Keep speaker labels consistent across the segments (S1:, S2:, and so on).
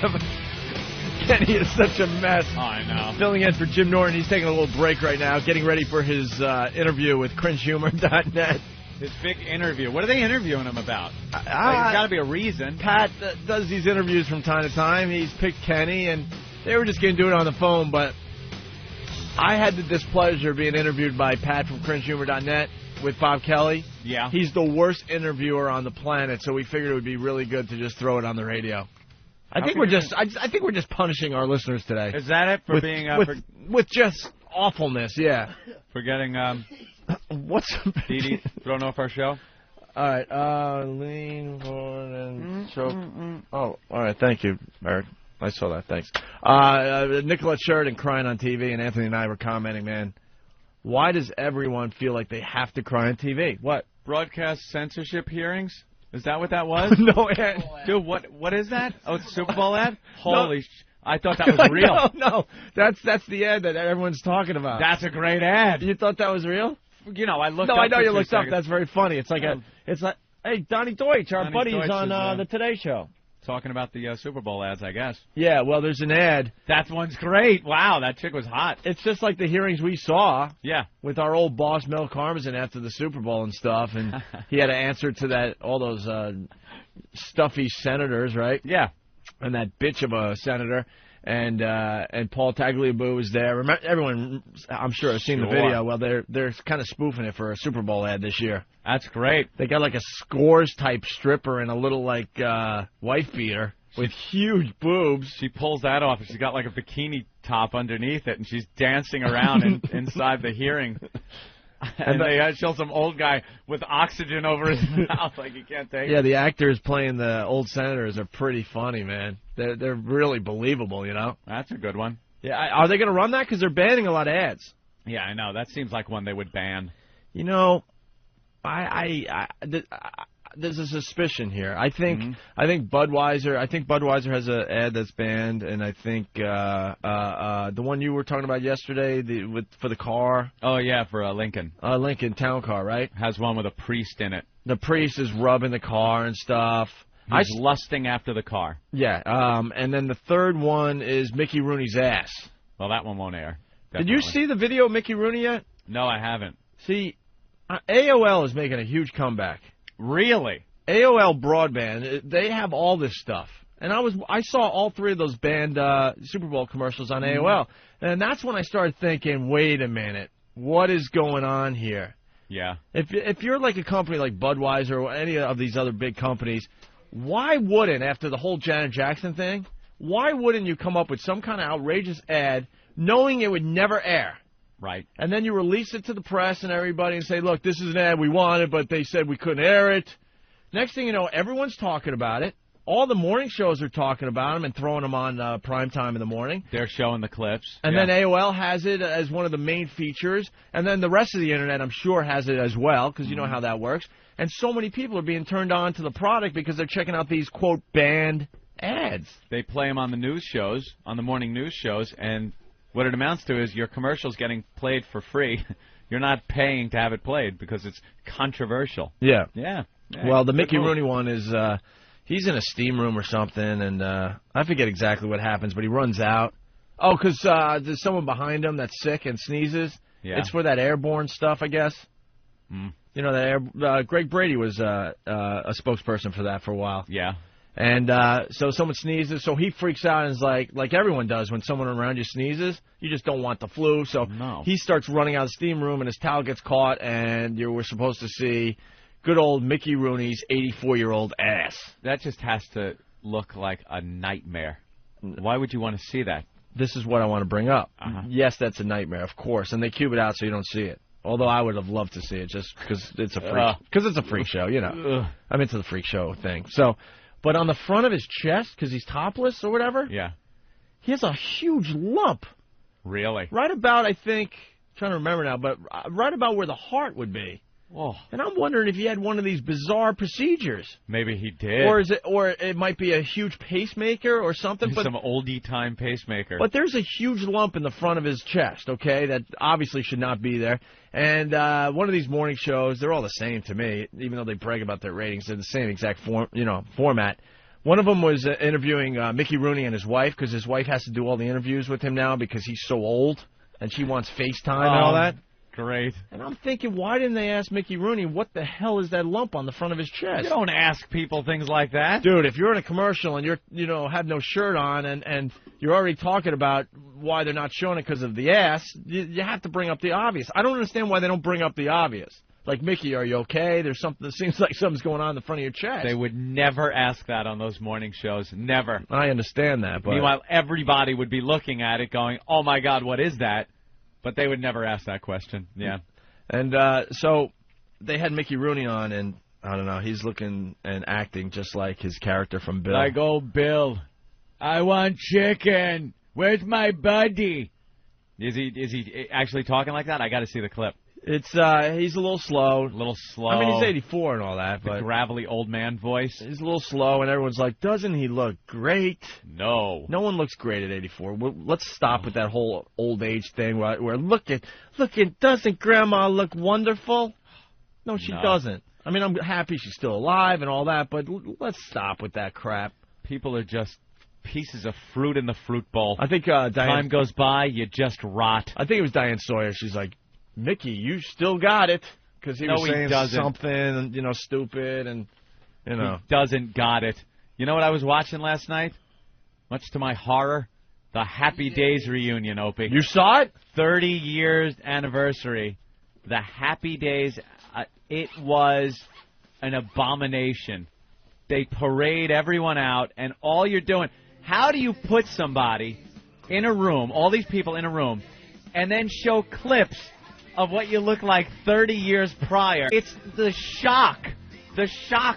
S1: Kenny is such a mess.
S2: Oh, I know.
S1: Filling in for Jim Norton. He's taking a little break right now, getting ready for his interview with cringehumor.net.
S2: His big interview. What are they interviewing him about? There's got to be a reason.
S1: Pat does these interviews from time to time. He's picked Kenny, and they were just going to do it on the phone, but I had the displeasure of being interviewed by Pat from cringehumor.net with Bob Kelly.
S2: Yeah.
S1: He's the worst interviewer on the planet, so we figured it would be really good to just throw it on the radio. I think we're just punishing our listeners today.
S2: Is that it for being
S1: with just awfulness? Yeah.
S2: For getting
S1: what's
S2: Dee Dee thrown off our show?
S1: All right, lean forward and choke. Oh, all right, thank you, Eric. I saw that. Thanks. Nicolette Sheridan crying on TV, and Anthony and I were commenting, man, why does everyone feel like they have to cry on TV? What?
S2: Broadcast censorship hearings? Is that what that was?
S1: No,
S2: dude, what is that? Oh, it's a Super Bowl ad? Holy I thought that was real.
S1: No, that's the ad that everyone's talking about.
S2: That's a great ad.
S1: You thought that was real?
S2: You know, I looked
S1: up.
S2: No,
S1: I know you looked up. That's very funny. It's like hey, Donnie Deutsch, our buddy's
S2: Deutsch
S1: on the Today Show.
S2: Talking about the Super Bowl ads, I guess.
S1: Yeah, well, there's an ad.
S2: That one's great. Wow, that chick was hot.
S1: It's just like the hearings we saw.
S2: Yeah.
S1: With our old boss, Mel Karmazin, after the Super Bowl and stuff, and he had to answer to all those stuffy senators, right?
S2: Yeah.
S1: And that bitch of a senator. And Paul Tagliabue was there. Everyone, I'm sure, has seen the video. Well, they're kind of spoofing it for a Super Bowl ad this year.
S2: That's great.
S1: They got like a Scores type stripper and a little like wife beater with huge boobs.
S2: She pulls that off. She's got like a bikini top underneath it, and she's dancing around inside the hearing. And they show some old guy with oxygen over his mouth like he can't take it.
S1: Yeah, the actors playing the old senators are pretty funny, man. They're really believable, you know?
S2: That's a good one.
S1: Yeah, are they going to run that? Because they're banning a lot of ads.
S2: Yeah, I know. That seems like one they would ban.
S1: You know, there's a suspicion here. I think Budweiser has an ad that's banned, and I think the one you were talking about yesterday, for the car.
S2: Oh yeah, for a Lincoln.
S1: Lincoln Town Car, right?
S2: Has one with a priest in it.
S1: The priest is rubbing the car and stuff.
S2: He's lusting after the car.
S1: Yeah. And then the third one is Mickey Rooney's ass.
S2: Well, that one won't air. Definitely.
S1: Did you see the video of Mickey Rooney yet?
S2: No, I haven't.
S1: See, AOL is making a huge comeback.
S2: Really?
S1: AOL broadband, they have all this stuff. And I saw all three of those banned Super Bowl commercials on AOL. And that's when I started thinking, wait a minute, what is going on here?
S2: Yeah.
S1: If you're like a company like Budweiser or any of these other big companies, why wouldn't, after the whole Janet Jackson thing, why wouldn't you come up with some kind of outrageous ad knowing it would never air?
S2: Right.
S1: And then you release it to the press and everybody and say, look, this is an ad we wanted, but they said we couldn't air it. Next thing you know, everyone's talking about it. All the morning shows are talking about them and throwing them on prime time in the morning.
S2: They're showing the clips.
S1: And then AOL has it as one of the main features. And then the rest of the Internet, I'm sure, has it as well, because you know how that works. And so many people are being turned on to the product because they're checking out these, quote, banned ads.
S2: They play them on the news shows, on the morning news shows, and what it amounts to is your commercial's getting played for free. You're not paying to have it played because it's controversial.
S1: Yeah.
S2: Yeah.
S1: Well, the Mickey Rooney one is he's in a steam room or something, and I forget exactly what happens, but he runs out. Oh, because there's someone behind him that's sick and sneezes.
S2: Yeah.
S1: It's for that airborne stuff, I guess. You know, Greg Brady was a spokesperson for that for a while.
S2: Yeah.
S1: And so someone sneezes, so he freaks out and is like everyone does when someone around you sneezes, you just don't want the flu. So he starts running out of the steam room, and his towel gets caught, and we're supposed to see good old Mickey Rooney's 84-year-old ass.
S2: That just has to look like a nightmare. Why would you want to see that?
S1: This is what I want to bring up. Yes, that's a nightmare, of course, and they cube it out so you don't see it. Although I would have loved to see it just because it's a freak show, you know. I'm into the freak show thing. So, but on the front of his chest, because he's topless or whatever, he has a huge lump.
S2: Really?
S1: Right about, I think, trying to remember now, but right about where the heart would be.
S2: Oh.
S1: And I'm wondering if he had one of these bizarre procedures.
S2: Maybe he did.
S1: Or it might be a huge pacemaker or something.
S2: Some oldie-time pacemaker.
S1: But there's a huge lump in the front of his chest, okay, that obviously should not be there. And one of these morning shows, they're all the same to me, even though they brag about their ratings. They're the same exact format. One of them was interviewing Mickey Rooney and his wife, because his wife has to do all the interviews with him now because he's so old, and she wants FaceTime and all that.
S2: Great.
S1: And I'm thinking, why didn't they ask Mickey Rooney what the hell is that lump on the front of his chest?
S2: You don't ask people things like that.
S1: Dude, if you're in a commercial and you're, have no shirt on and you're already talking about why they're not showing it because of the ass, you have to bring up the obvious. I don't understand why they don't bring up the obvious. Like, Mickey, are you okay? There's something that seems like something's going on in the front of your chest.
S2: They would never ask that on those morning shows. Never.
S1: I understand that, but...
S2: Meanwhile, everybody would be looking at it going, oh, my God, what is that? But they would never ask that question. Yeah.
S1: And so they had Mickey Rooney on, and I don't know, he's looking and acting just like his character from Bill.
S2: Like, oh, Bill, I want chicken. Where's my buddy? Is he actually talking like that? I got to see the clip.
S1: It's he's a little slow.
S2: A little slow.
S1: I mean, he's 84 and all that, but
S2: the gravelly old man voice.
S1: He's a little slow, and everyone's like, doesn't he look great?
S2: No.
S1: No one looks great at 84. Let's stop with that whole old age thing where look at, doesn't Grandma look wonderful? No, she doesn't. I mean, I'm happy she's still alive and all that, but let's stop with that crap.
S2: People are just pieces of fruit in the fruit bowl.
S1: I think
S2: time goes by, you just rot.
S1: I think it was Diane Sawyer. She's like, Mickey, you still got it, because he was saying something, stupid, and,
S2: He doesn't got it. You know what I was watching last night? Much to my horror, the Happy Days reunion, Opie.
S1: You saw it?
S2: 30 years anniversary. The Happy Days, it was an abomination. They parade everyone out, and all you're doing, how do you put somebody in a room, all these people in a room, and then show clips of what you look like 30 years prior? It's the shock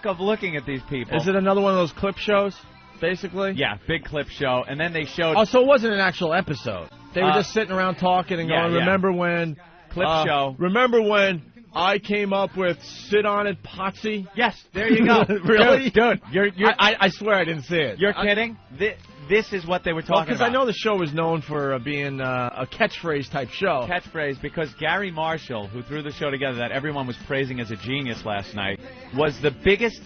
S2: of looking at these people.
S1: Is it another one of those clip shows, basically?
S2: Yeah, big clip show, and then they showed...
S1: Oh, so it wasn't an actual episode. They were just sitting around talking and going, remember when...
S2: Clip show.
S1: Remember when I came up with Sit On It, Potsy?
S2: Yes, there you go.
S1: Really?
S2: Dude,
S1: I swear I didn't see it.
S2: You're kidding? This is what they were talking about.
S1: Because I know the show was known for being a catchphrase type show.
S2: Catchphrase, because Gary Marshall, who threw the show together that everyone was praising as a genius last night, was the biggest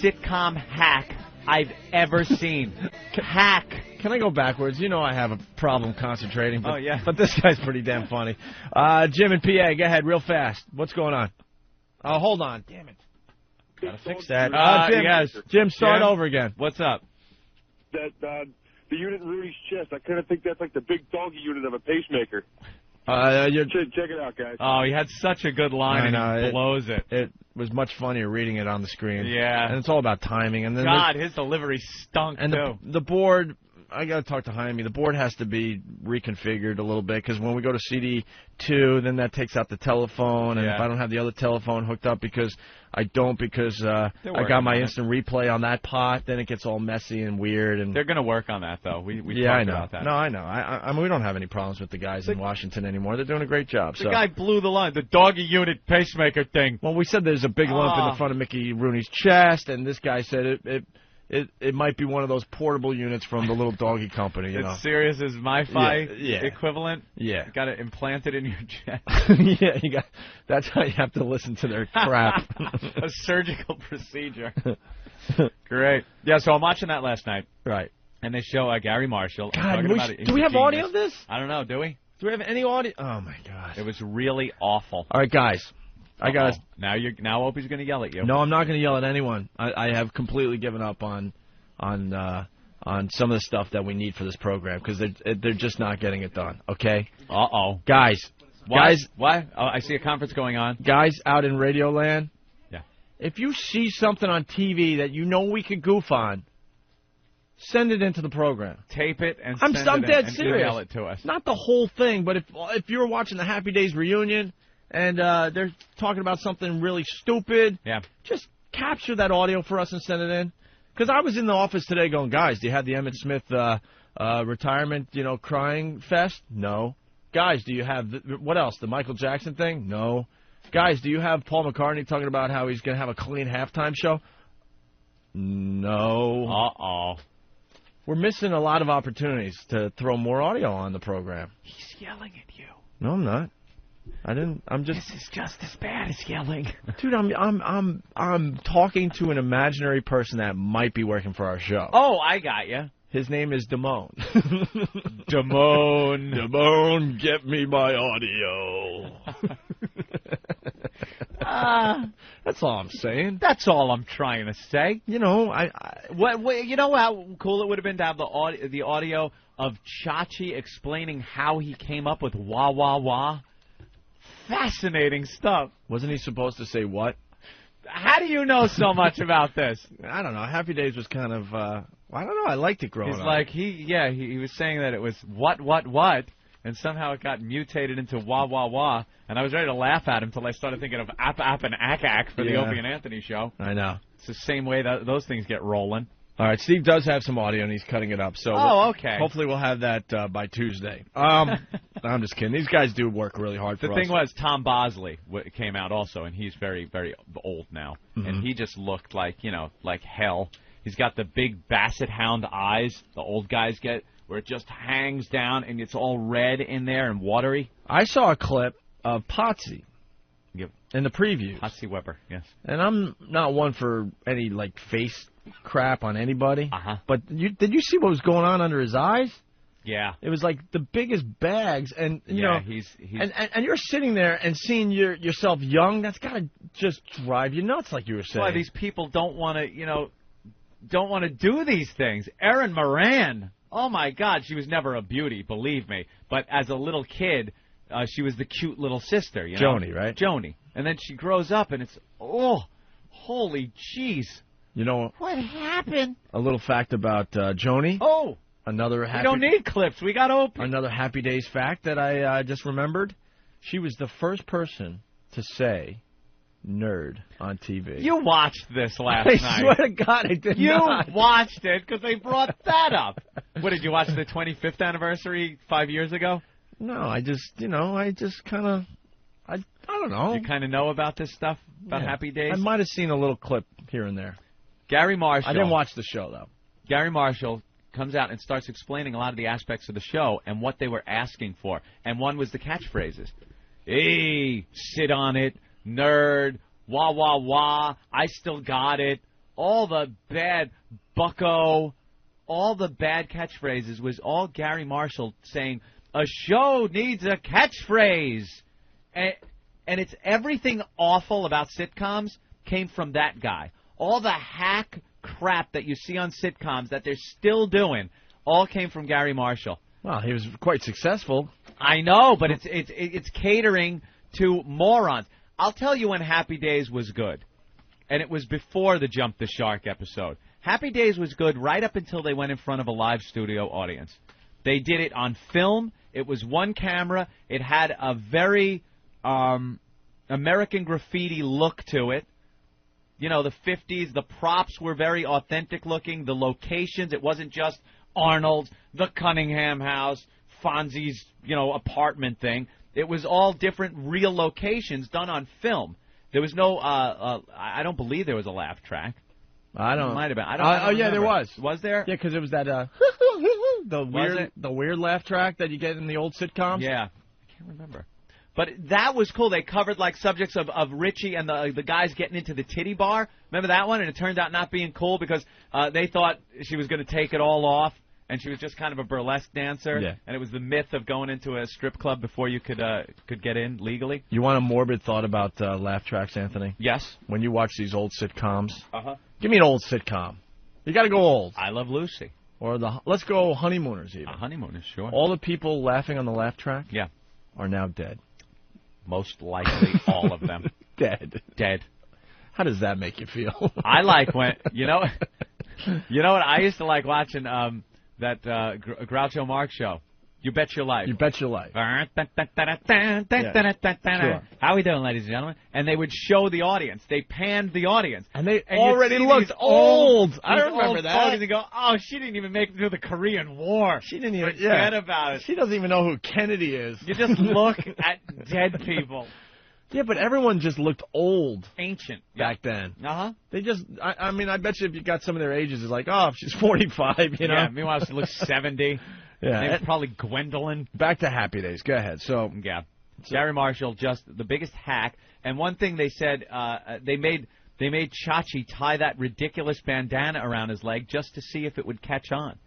S2: sitcom hack I've ever seen. Hack.
S1: Can I go backwards? I have a problem concentrating. But,
S2: oh, yeah.
S1: But this guy's pretty damn funny. Jim and PA, go ahead real fast. What's going on? Oh, hold on. Damn it. Gotta fix that. Jim, start over again.
S2: What's up?
S3: That the unit in Rooney's chest, I kind of think that's like the big doggy unit of a pacemaker. Check it out, guys.
S2: Oh, he had such a good line, and he blows it.
S1: It was much funnier reading it on the screen.
S2: Yeah.
S1: And it's all about timing. And then
S2: his delivery stunk,
S1: and
S2: too.
S1: The board, I got to talk to Jaime. The board has to be reconfigured a little bit, because when we go to CD2, then that takes out the telephone, and if I don't have the other telephone hooked up, because I I got my instant replay on that pot, then it gets all messy and weird. And
S2: they're going to work on that, though. We
S1: talked
S2: about that.
S1: No, I know. I mean, we don't have any problems with the guys in Washington anymore. They're doing a great job.
S2: The guy blew the line, the doggy unit pacemaker thing.
S1: Well, we said there's a big lump in the front of Mickey Rooney's chest, and this guy said it might be one of those portable units from the little doggy company.
S2: It's serious as MiFi equivalent.
S1: Yeah,
S2: you got it implanted in your chest.
S1: Yeah, that's how you have to listen to their crap.
S2: A surgical procedure. Great. Yeah, so I'm watching that last night.
S1: Right.
S2: And they show Gary Marshall.
S1: God, do we have audio of this?
S2: I don't know. Do we?
S1: Do we have any audio? Oh my God.
S2: It was really awful.
S1: All right, guys. I got
S2: now Opie's going to yell at you.
S1: No, I'm not going to yell at anyone. I have completely given up on some of the stuff that we need for this program, because they're just not getting it done. Okay. Guys.
S2: What? Oh, I see a conference going on.
S1: Guys out in Radio Land.
S2: Yeah.
S1: If you see something on TV that we could goof on, send it into the program.
S2: Tape it and
S1: I'm dead serious.
S2: Email it to us.
S1: Not the whole thing, but if you're watching the Happy Days reunion and they're talking about something really stupid, just capture that audio for us and send it in. Because I was in the office today going, guys, do you have the Emmett Smith retirement, crying fest? No. Guys, do you have what else? The Michael Jackson thing? No. Guys, do you have Paul McCartney talking about how he's going to have a clean halftime show? No. We're missing a lot of opportunities to throw more audio on the program.
S2: He's yelling at you.
S1: No, I'm not. I'm just.
S2: This is just as bad as yelling.
S1: Dude, I'm talking to an imaginary person that might be working for our show.
S2: Oh, I got you.
S1: His name is Damone.
S2: Damone,
S1: get me my audio. That's all I'm saying.
S2: That's all I'm trying to say.
S1: You know,
S2: What you know how cool it would have been to have the audio of Chachi explaining how he came up with wah wah wah. Fascinating stuff.
S1: Wasn't he supposed to say what?
S2: How do you know so much about this?
S1: I don't know. Happy Days was kind of, I don't know. I liked it growing up.
S2: He's like, he was saying that it was what, and somehow it got mutated into wah, wah, wah, and I was ready to laugh at him until I started thinking of app, and ack for the Opie and Anthony show.
S1: I know.
S2: It's the same way that those things get rolling.
S1: All right, Steve does have some audio, and he's cutting it up. So
S2: okay.
S1: Hopefully we'll have that by Tuesday. I'm just kidding. These guys do work really hard for us.
S2: The thing was, Tom Bosley came out also, and he's very, very old now. Mm-hmm. And he just looked like hell. He's got the big basset hound eyes the old guys get, where it just hangs down, and it's all red in there and watery.
S1: I saw a clip of Potsy.
S2: Yep.
S1: In the previews.
S2: Potsy Weber, yes.
S1: And I'm not one for any, face crap on anybody.
S2: Uh-huh.
S1: But did you see what was going on under his eyes?
S2: Yeah.
S1: It was like the biggest bags, and you know,
S2: he's
S1: and you're sitting there and seeing yourself young. That's gotta just drive you nuts, like you were saying.
S2: Why these people don't want to do these things. Erin Moran, oh my God, she was never a beauty, believe me. But as a little kid, she was the cute little sister, you know.
S1: Joni, right?
S2: Joni, and then she grows up, and it's holy jeez.
S1: You know
S2: what happened?
S1: A little fact about Joni.
S2: Oh.
S1: Another
S2: we don't need clips. We got Opie.
S1: Another Happy Days fact that I just remembered. She was the first person to say nerd on TV.
S2: You watched this last night.
S1: I swear to God, I did not.
S2: You watched it because they brought that up. What, did you watch the 25th anniversary 5 years ago?
S1: No, I just kind of, I don't know.
S2: You kind of know about this stuff, about Happy Days?
S1: I might have seen a little clip here and there.
S2: Gary Marshall.
S1: I didn't watch the show, though.
S2: Gary Marshall comes out and starts explaining a lot of the aspects of the show and what they were asking for. And one was the catchphrases. Hey, sit on it, nerd, wah, wah, wah, I still got it. All the bad bucko, all the bad catchphrases was all Gary Marshall saying, a show needs a catchphrase. And it's everything awful about sitcoms came from that guy. All the hack crap that you see on sitcoms that they're still doing all came from Gary Marshall.
S1: Well, he was quite successful.
S2: I know, but it's catering to morons. I'll tell you when Happy Days was good, and it was before the Jump the Shark episode. Happy Days was good right up until they went in front of a live studio audience. They did it on film. It was one camera. It had a very American Graffiti look to it. You know, the 50s, the props were very authentic looking. The locations, it wasn't just Arnold's, the Cunningham house, Fonzie's, apartment thing. It was all different real locations done on film. There was no, I don't believe there was a laugh track.
S1: I don't.
S2: It might have been. I don't
S1: yeah, there was.
S2: Was there?
S1: Yeah, because it was that, the weird laugh track that you get in the old sitcoms.
S2: Yeah. I can't remember. But that was cool. They covered subjects of Richie and the guys getting into the titty bar. Remember that one? And it turned out not being cool because they thought she was going to take it all off, and she was just kind of a burlesque dancer.
S1: Yeah.
S2: And it was the myth of going into a strip club before you could get in legally.
S1: You want a morbid thought about laugh tracks, Anthony?
S2: Yes.
S1: When you watch these old sitcoms,
S2: give
S1: me an old sitcom. You got to go old.
S2: I Love Lucy.
S1: Or let's go Honeymooners even.
S2: Honeymooners, sure.
S1: All the people laughing on the laugh track, are now dead.
S2: Most likely all of them.
S1: Dead. How does that make you feel?
S2: I like when, you know what? I used to like watching that Groucho Marx show. You Bet Your Life.
S1: You Bet Your Life.
S2: Sure. How we doing, ladies and gentlemen? And they would show the audience. They panned the audience.
S1: And they already looked old. I remember that.
S2: And they go, oh, she didn't even make it through the Korean War.
S1: She didn't even
S2: forget about it.
S1: She doesn't even know who Kennedy is.
S2: You just look at dead people.
S1: Yeah, but everyone just looked old.
S2: Ancient.
S1: Back then.
S2: Uh-huh.
S1: They just, I mean, I bet you if you got some of their ages, it's like, oh, she's 45, you know?
S2: Yeah, meanwhile she looks 70.
S1: Yeah.
S2: Name's probably Gwendolyn.
S1: Back to Happy Days. Go ahead. So,
S2: yeah. Gary Marshall, just the biggest hack. And one thing they said, they made Chachi tie that ridiculous bandana around his leg just to see if it would catch on.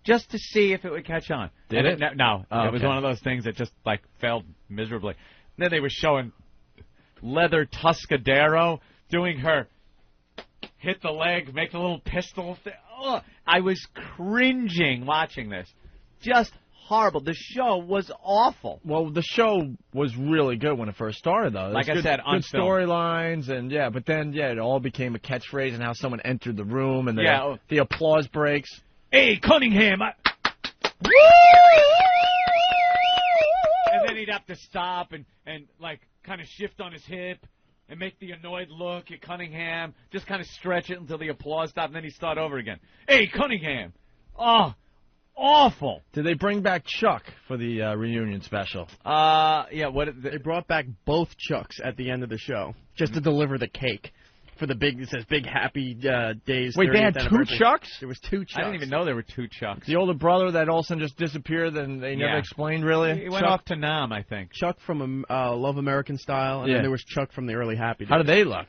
S2: Just to see if it would catch on.
S1: Did it?
S2: No. It was one of those things that just, failed miserably. And then they were showing Leather Tuscadero doing her hit the leg, make a little pistol thing. Oh, I was cringing watching this. Just horrible. The show was awful.
S1: Well, the show was really good when it first started, though.
S2: Like I said,
S1: good storylines, and but then it all became a catchphrase and how someone entered the room and the applause breaks.
S2: Hey, Cunningham! And then he'd have to stop and kind of shift on his hip and make the annoyed look at Cunningham. Just kind of stretch it until the applause stopped, and then he'd start over again. Hey, Cunningham! Oh, awful.
S1: Did they bring back Chuck for the reunion special?
S4: Yeah. They brought back both Chucks at the end of the show just to deliver the cake for the it says big happy days.
S1: Wait, they had two Chucks?
S4: There was two Chucks.
S2: I didn't even know there were two Chucks.
S1: The older brother that all of a sudden just disappeared and they never explained really?
S2: He went off to Nam, I think.
S4: Chuck from Love American Style, and then there was Chuck from the early Happy Days.
S1: How did they look?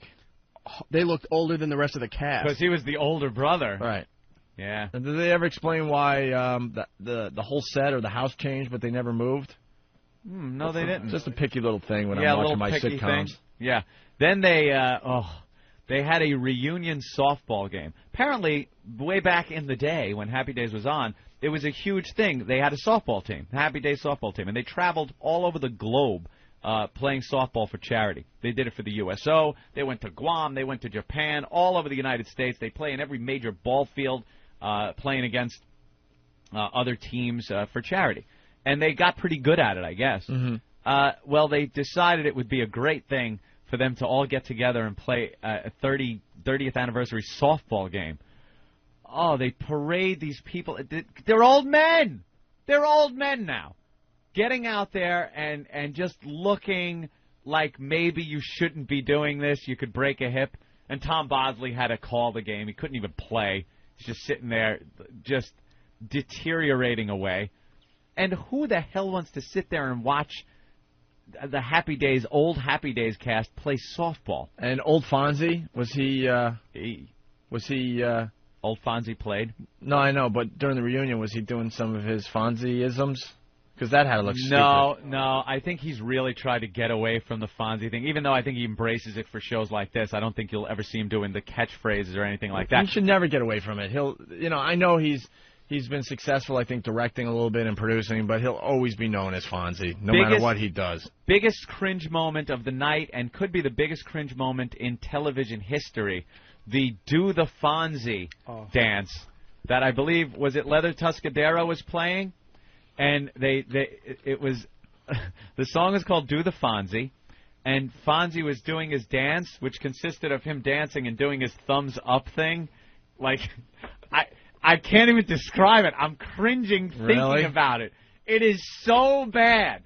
S4: They looked older than the rest of the cast.
S2: Because he was the older brother.
S1: Right.
S2: Yeah.
S1: And did they ever explain why the whole set or the house changed, but they never moved?
S2: No, they didn't.
S1: Just a picky little thing when I'm watching my sitcoms.
S2: Thing. Yeah. Then they had a reunion softball game. Apparently, way back in the day when Happy Days was on, it was a huge thing. They had a softball team, Happy Days softball team, and they traveled all over the globe playing softball for charity. They did it for the USO. They went to Guam. They went to Japan. All over the United States. They play in every major ball field playing against other teams for charity. And they got pretty good at it, I guess.
S1: Mm-hmm.
S2: Well, they decided it would be a great thing for them to all get together and play a 30th anniversary softball game. Oh, they parade these people. They're old men. They're old men now. Getting out there and just looking like maybe you shouldn't be doing this. You could break a hip. And Tom Bosley had to call the game. He couldn't even play. He's just sitting there just deteriorating away. And who the hell wants to sit there and watch the old Happy Days cast play softball?
S1: And old Fonzie, was he
S2: Old Fonzie played?
S1: No, I know, but during the reunion, was he doing some of his Fonzie-isms? Because that had to look stupid.
S2: No, I think he's really tried to get away from the Fonzie thing, even though I think he embraces it for shows like this. I don't think you'll ever see him doing the catchphrases or anything like that.
S1: He should never get away from it. I know he's been successful, I think, directing a little bit and producing, but he'll always be known as Fonzie, no matter what he does.
S2: Biggest cringe moment of the night, and could be the biggest cringe moment in television history, the Do the Fonzie dance that I believe, was it Leather Tuscadero was playing? And it was, the song is called Do the Fonzie, and Fonzie was doing his dance, which consisted of him dancing and doing his thumbs up thing. Like, I can't even describe it. I'm cringing thinking about it. It is so bad.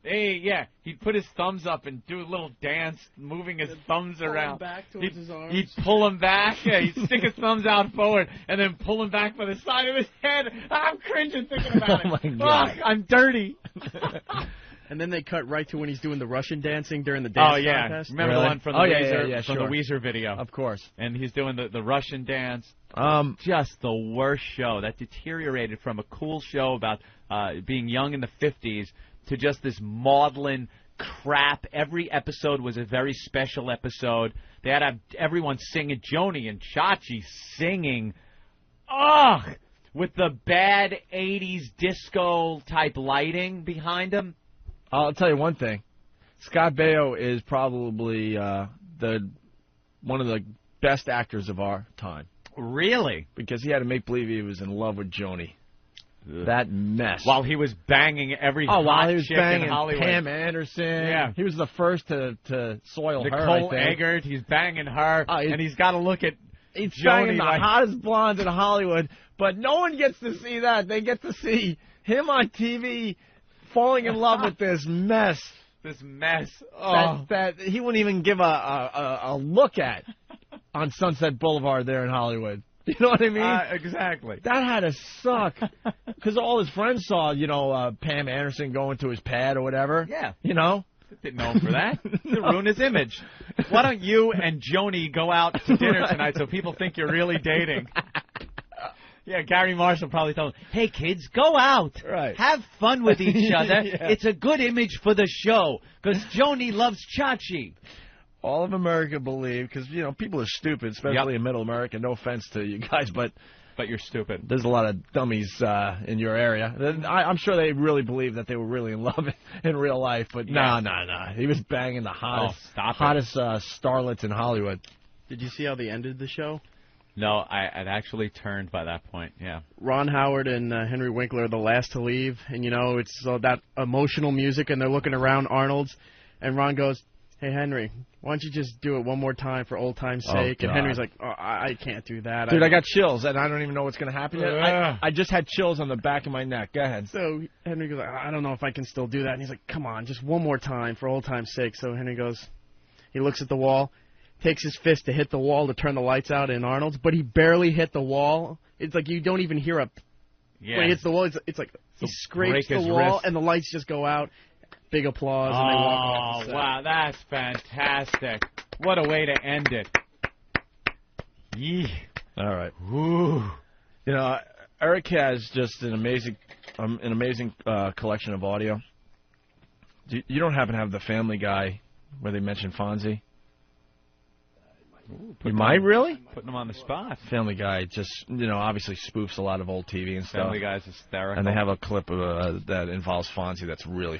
S2: He'd put his thumbs up and do a little dance, moving his thumbs around.
S4: Back towards his arms.
S2: He'd pull him back. Yeah, he'd stick his thumbs out forward and then pull him back by the side of his head. I'm cringing thinking about it.
S1: Oh, my God.
S2: Ugh, I'm dirty.
S4: And then they cut right to when he's doing the Russian dancing during the dance contest.
S2: Remember the one from the Weezer, from the Weezer video?
S1: Of course.
S2: And he's doing the Russian dance. Just the worst show. That deteriorated from a cool show about being young in the 50s to just this maudlin crap. Every episode was a very special episode. They had to have everyone singing, Joni and Chachi singing. Ugh! With the bad 80s disco-type lighting behind them.
S1: I'll tell you one thing. Scott Baio is probably one of the best actors of our time.
S2: Really?
S1: Because he had to make believe he was in love with Joni. Ugh. That mess.
S2: While he was banging every hot chick in Hollywood.
S1: Pam Anderson. Yeah. He was the first to soil her,
S2: Nicole
S1: I think.
S2: Eggert. He's banging her, and he's got to look at
S1: He's
S2: Joni
S1: banging the hottest blonde in Hollywood, but no one gets to see that. They get to see him on TV falling in love with this mess.
S2: This mess.
S1: That he wouldn't even give a look at on Sunset Boulevard there in Hollywood. You know what I mean?
S2: Exactly.
S1: That had to suck. Because all his friends saw, Pam Anderson going to his pad or whatever.
S2: Yeah. didn't know him for that. To ruin his image. Why don't you and Joni go out to dinner tonight so people think you're really dating? Yeah, Gary Marshall probably told him, hey, kids, go out.
S1: Right.
S2: Have fun with each other.
S1: Yeah.
S2: It's a good image for the show because Joni loves Chachi.
S1: All of America believe, because, you know, people are stupid, especially in Middle America. No offense to you guys, but
S2: you're stupid.
S1: There's a lot of dummies in your area. I'm sure they really believe that they were really in love in real life, but no. He was banging the hottest starlets in Hollywood.
S4: Did you see how they ended the show?
S2: No, I'd actually turned by that point, yeah.
S4: Ron Howard and Henry Winkler are the last to leave, and, you know, it's that emotional music, and they're looking around Arnold's, and Ron goes, hey, Henry, why don't you just do it one more time for old time's sake? And Henry's like, oh, I can't do that.
S1: Dude, I got chills, and I don't even know what's going to happen yet. I just had chills on the back of my neck. Go ahead.
S4: So Henry goes, I don't know if I can still do that. And he's like, come on, just one more time for old time's sake. So Henry goes, he looks at the wall, takes his fist to hit the wall to turn the lights out in Arnold's, but he barely hit the wall. It's like you don't even hear when he hits the wall, it's like he scrapes the wall
S2: wrist.
S4: and the lights just go out. Big applause and they walk off.
S2: Oh, wow, that's fantastic. What a way to end it. Yee.
S1: All right.
S2: Ooh.
S1: You know, Eric has just an amazing collection of audio. You don't happen to have the Family Guy where they mention Fonzie? You might really?
S2: Putting him on the spot.
S1: Family Guy just, you know, obviously spoofs a lot of old TV and stuff.
S2: Family Guy's hysterical.
S1: And they have a clip of, that involves Fonzie that's really